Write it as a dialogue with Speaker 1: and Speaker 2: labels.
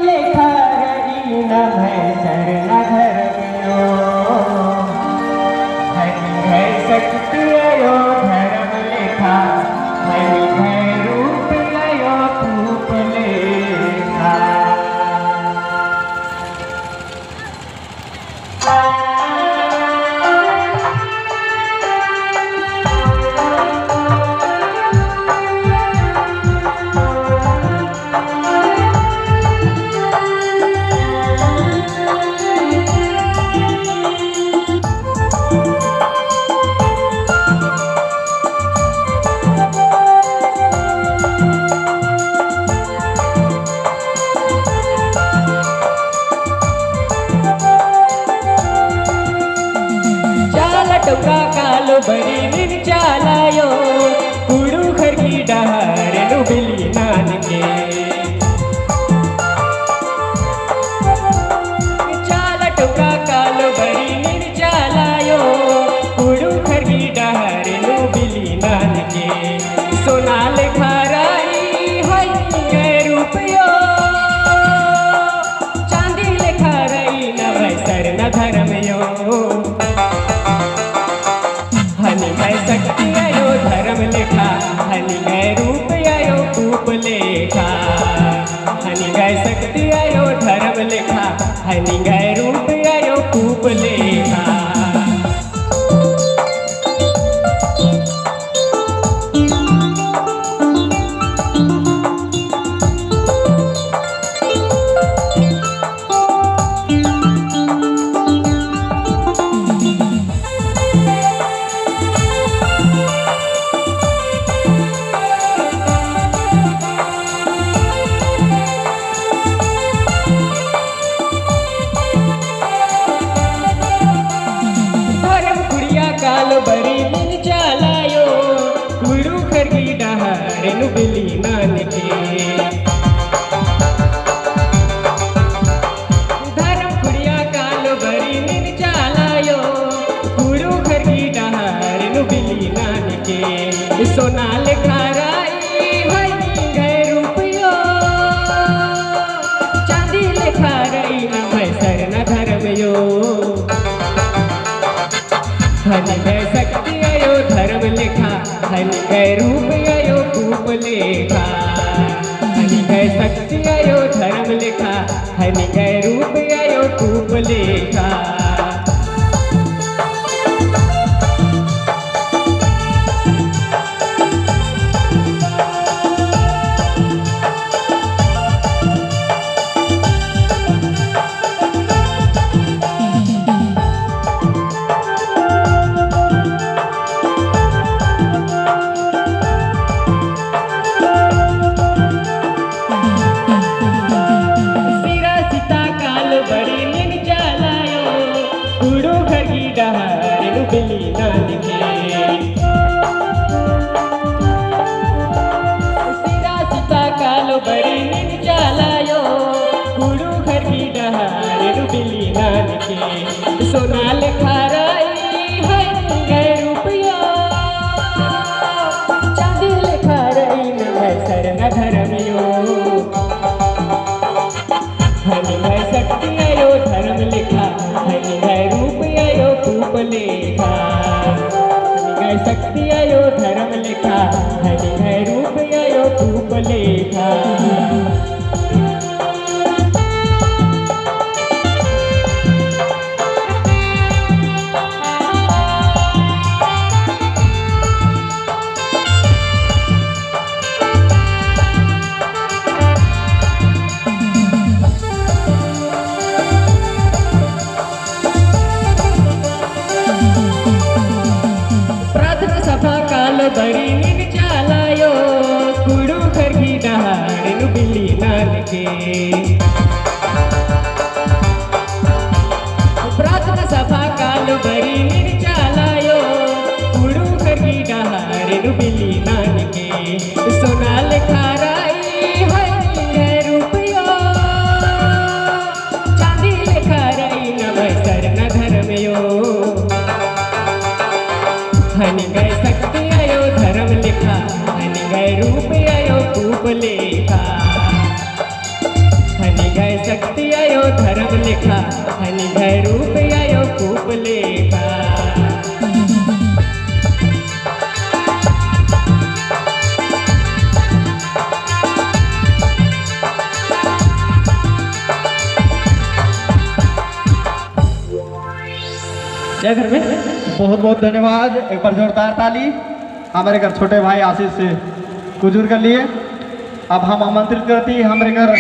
Speaker 1: लेखा रही न भैसर न धर्मयो हरि है शक्ति अयो धर्म लेखा हरि है रूप लयो रूप लेखा। टोका कालो बरी निन चालायो कुड़ू खरगी डहार नु बिली नान के चाला टोका कालो बरी निन चालायो कुड़ू खरगी डहार नु बिली नान के सोनाल खाराई हाय के रुपयो चांदी ले खाराई न वैसर न धर्मयो हनि गए शक्ति आयो धर्म लेखा हनि गए रूप आयो रूप लेखा हनि गए शक्ति आयो धर्म लेखा हनि गए रूप आयो रूप लेखा। कालो बरी निन चालायो कुड़ू खरगी डहार नु बिली नान के धर्म कुड़िया कालो बरी निन चालायो कुड़ू खरगी डहार नु बिली नान के सोनाल खाराई हरि गए रुपयो चांदी ले खाराई न भैसर न धर्मयो हनि गए शक्ति आयो धर्म लेखा हनि गए रूप आयो रूप लेखा हनि गए शक्ति आयो धर्म लेखा हनि गए रूप आयो रूप लेखा। डहार नु बिली नान के सीधा सीता कालो बरी निन चालायो कुड़ू खरगी डहार नु बिली नान के सोनाल खाराई हरि गए रुपयो चांदी ले खाराई न भैसर न धर्मयो हनि गए शक्ति आयो धर्म लेखा हनि गए रूप आयो रूप लेखा हनि गए शक्ति आयो धर्म लेखा हनि गए रूप आयो रूप लेखा। बरी निन चालायो कुड़ू खरगी डहार नु बिली नान के प्रार्थना सभा कालो बरी निन चालायो कुड़ू खरगी डहार नु बिली नान के सोनाल खाराई हरि गए रुपयो चांदी ले खाराई न भैसर न धर्मयो हनि गए शक्ति आयो धर्म लेखा हनि गए रूप आयो रूप लेखा हनि गए शक्ति आयो धर्म लिखा, हनी गए रूप आयो कूप लेखा। जय घर में
Speaker 2: बहुत बहुत धन्यवाद। एक बार जोरदार ताली हमारे घर छोटे भाई आशीष से कुजूर कर लिए। अब हम आमंत्रित करती हमारे घर